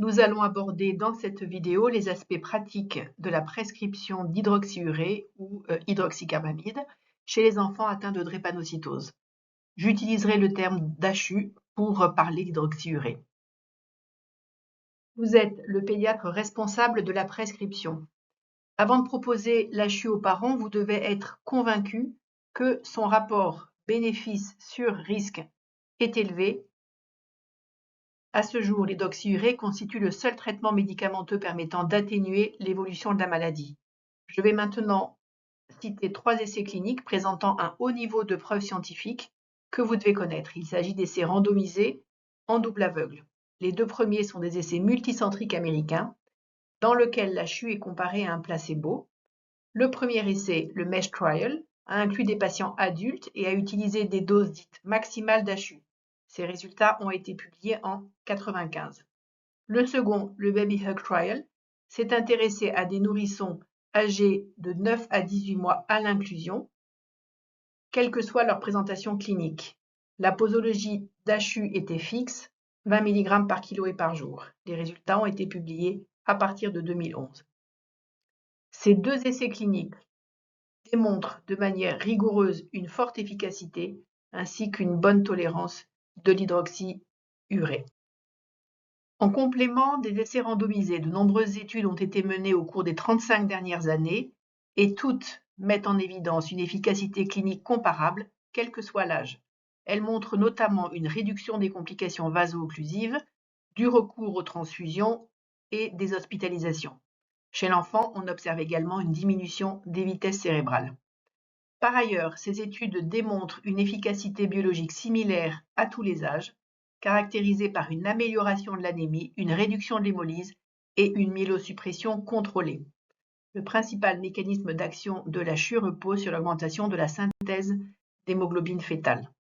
Nous allons aborder dans cette vidéo les aspects pratiques de la prescription d'hydroxyurée ou hydroxycarbamide chez les enfants atteints de drépanocytose. J'utiliserai le terme d'HU pour parler d'hydroxyurée. Vous êtes le pédiatre responsable de la prescription. Avant de proposer l'HU aux parents, vous devez être convaincu que son rapport bénéfice sur risque est élevé. À ce jour, l'hydroxyurée constitue le seul traitement médicamenteux permettant d'atténuer l'évolution de la maladie. Je vais maintenant citer 3 essais cliniques présentant un haut niveau de preuves scientifiques que vous devez connaître. Il s'agit d'essais randomisés en double aveugle. Les 2 premiers sont des essais multicentriques américains dans lesquels l'HU est comparé à un placebo. Le premier essai, le MESH Trial, a inclus des patients adultes et a utilisé des doses dites maximales d'HU. Ces résultats ont été publiés en 1995. Le second, le Baby Hug Trial, s'est intéressé à des nourrissons âgés de 9 à 18 mois à l'inclusion, quelle que soit leur présentation clinique. La posologie d'HU était fixe, 20 mg par kilo et par jour. Les résultats ont été publiés à partir de 2011. Ces 2 essais cliniques démontrent de manière rigoureuse une forte efficacité ainsi qu'une bonne tolérance de l'hydroxyurée. En complément des essais randomisés, de nombreuses études ont été menées au cours des 35 dernières années et toutes mettent en évidence une efficacité clinique comparable, quel que soit l'âge. Elles montrent notamment une réduction des complications vaso-occlusives, du recours aux transfusions et des hospitalisations. Chez l'enfant, on observe également une diminution des vitesses cérébrales. Par ailleurs, ces études démontrent une efficacité biologique similaire à tous les âges, caractérisée par une amélioration de l'anémie, une réduction de l'hémolyse et une myélosuppression contrôlée. Le principal mécanisme d'action de l'HU repose sur l'augmentation de la synthèse d'hémoglobine fœtale.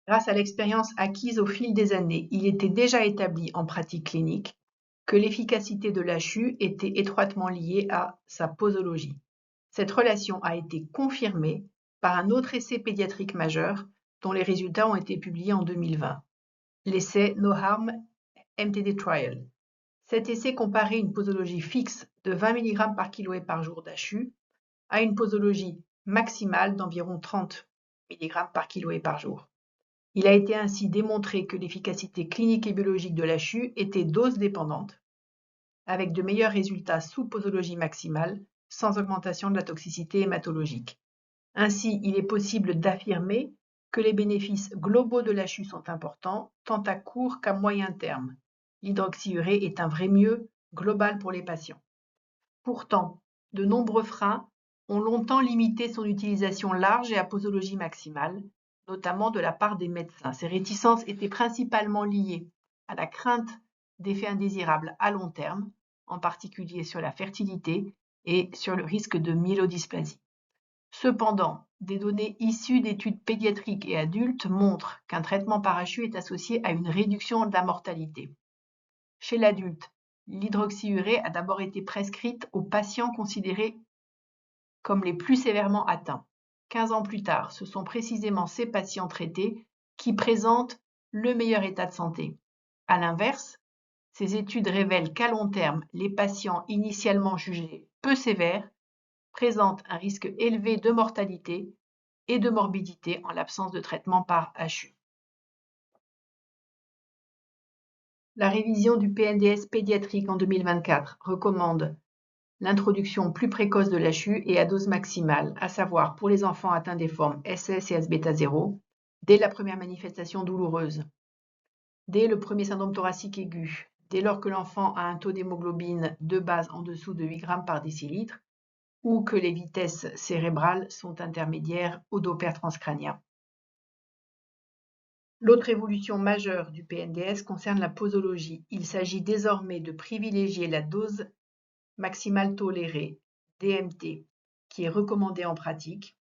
Grâce à l'expérience acquise au fil des années, il était déjà établi en pratique clinique que l'efficacité de l'HU était étroitement liée à sa posologie. Cette relation a été confirmée par un autre essai pédiatrique majeur dont les résultats ont été publiés en 2020, l'essai No Harm MTD Trial. Cet essai comparait une posologie fixe de 20 mg par kilo et par jour d'HU à une posologie maximale d'environ 30 mg par kilo et par jour. Il a été ainsi démontré que l'efficacité clinique et biologique de l'HU était dose dépendante, avec de meilleurs résultats sous posologie maximale, sans augmentation de la toxicité hématologique. Ainsi, il est possible d'affirmer que les bénéfices globaux de l'HU sont importants, tant à court qu'à moyen terme. L'hydroxyurée est un vrai mieux global pour les patients. Pourtant, de nombreux freins ont longtemps limité son utilisation large et à posologie maximale, notamment de la part des médecins. Ces réticences étaient principalement liées à la crainte d'effets indésirables à long terme, en particulier sur la fertilité et sur le risque de myélodysplasie. Cependant, des données issues d'études pédiatriques et adultes montrent qu'un traitement par HU est associé à une réduction de la mortalité. Chez l'adulte, l'hydroxyurée a d'abord été prescrite aux patients considérés comme les plus sévèrement atteints. 15 ans plus tard, ce sont précisément ces patients traités qui présentent le meilleur état de santé. À l'inverse, ces études révèlent qu'à long terme, les patients initialement jugés peu sévères présentent un risque élevé de mortalité et de morbidité en l'absence de traitement par HU. La révision du PNDS pédiatrique en 2024 recommande l'introduction plus précoce de l'HU et à dose maximale, à savoir pour les enfants atteints des formes SS et S-bêta-0, dès la première manifestation douloureuse, dès le premier syndrome thoracique aigu, dès lors que l'enfant a un taux d'hémoglobine de base en dessous de 8 grammes par décilitre, ou que les vitesses cérébrales sont intermédiaires au Doppler transcrânien. L'autre évolution majeure du PNDS concerne la posologie. Il s'agit désormais de privilégier la dose maximale tolérée, DMT, qui est recommandée en pratique.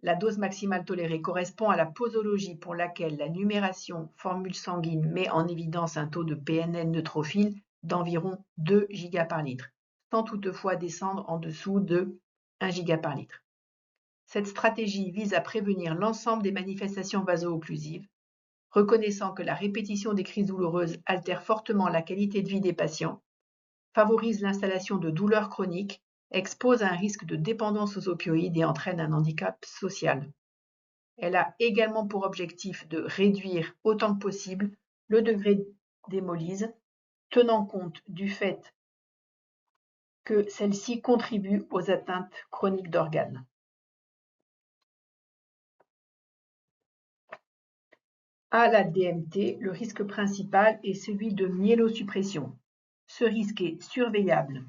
La dose maximale tolérée correspond à la posologie pour laquelle la numération formule sanguine met en évidence un taux de PNN neutrophile d'environ 2 Giga par litre, sans toutefois descendre en dessous de 1 Giga par litre. Cette stratégie vise à prévenir l'ensemble des manifestations vaso-occlusives, reconnaissant que la répétition des crises douloureuses altère fortement la qualité de vie des patients, favorise l'installation de douleurs chroniques, expose à un risque de dépendance aux opioïdes et entraîne un handicap social. Elle a également pour objectif de réduire autant que possible le degré d'hémolyse, tenant compte du fait que celle-ci contribue aux atteintes chroniques d'organes. À la DMT, le risque principal est celui de myélosuppression. Ce risque est surveillable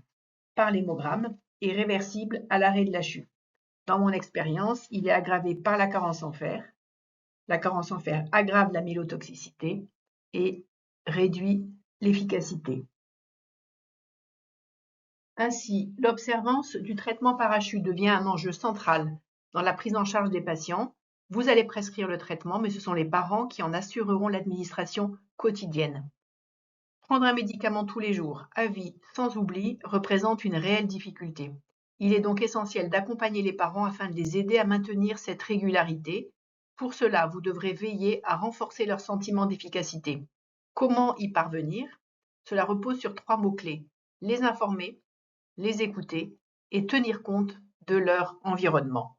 par l'hémogramme et réversible à l'arrêt de la chute. Dans mon expérience, il est aggravé par la carence en fer. La carence en fer aggrave la myélotoxicité et réduit l'efficacité. Ainsi, l'observance du traitement par HU devient un enjeu central dans la prise en charge des patients. Vous allez prescrire le traitement, mais ce sont les parents qui en assureront l'administration quotidienne. Prendre un médicament tous les jours, à vie, sans oubli, représente une réelle difficulté. Il est donc essentiel d'accompagner les parents afin de les aider à maintenir cette régularité. Pour cela, vous devrez veiller à renforcer leur sentiment d'efficacité. Comment y parvenir? Cela repose sur 3 mots-clés: les informer, les écouter et tenir compte de leur environnement.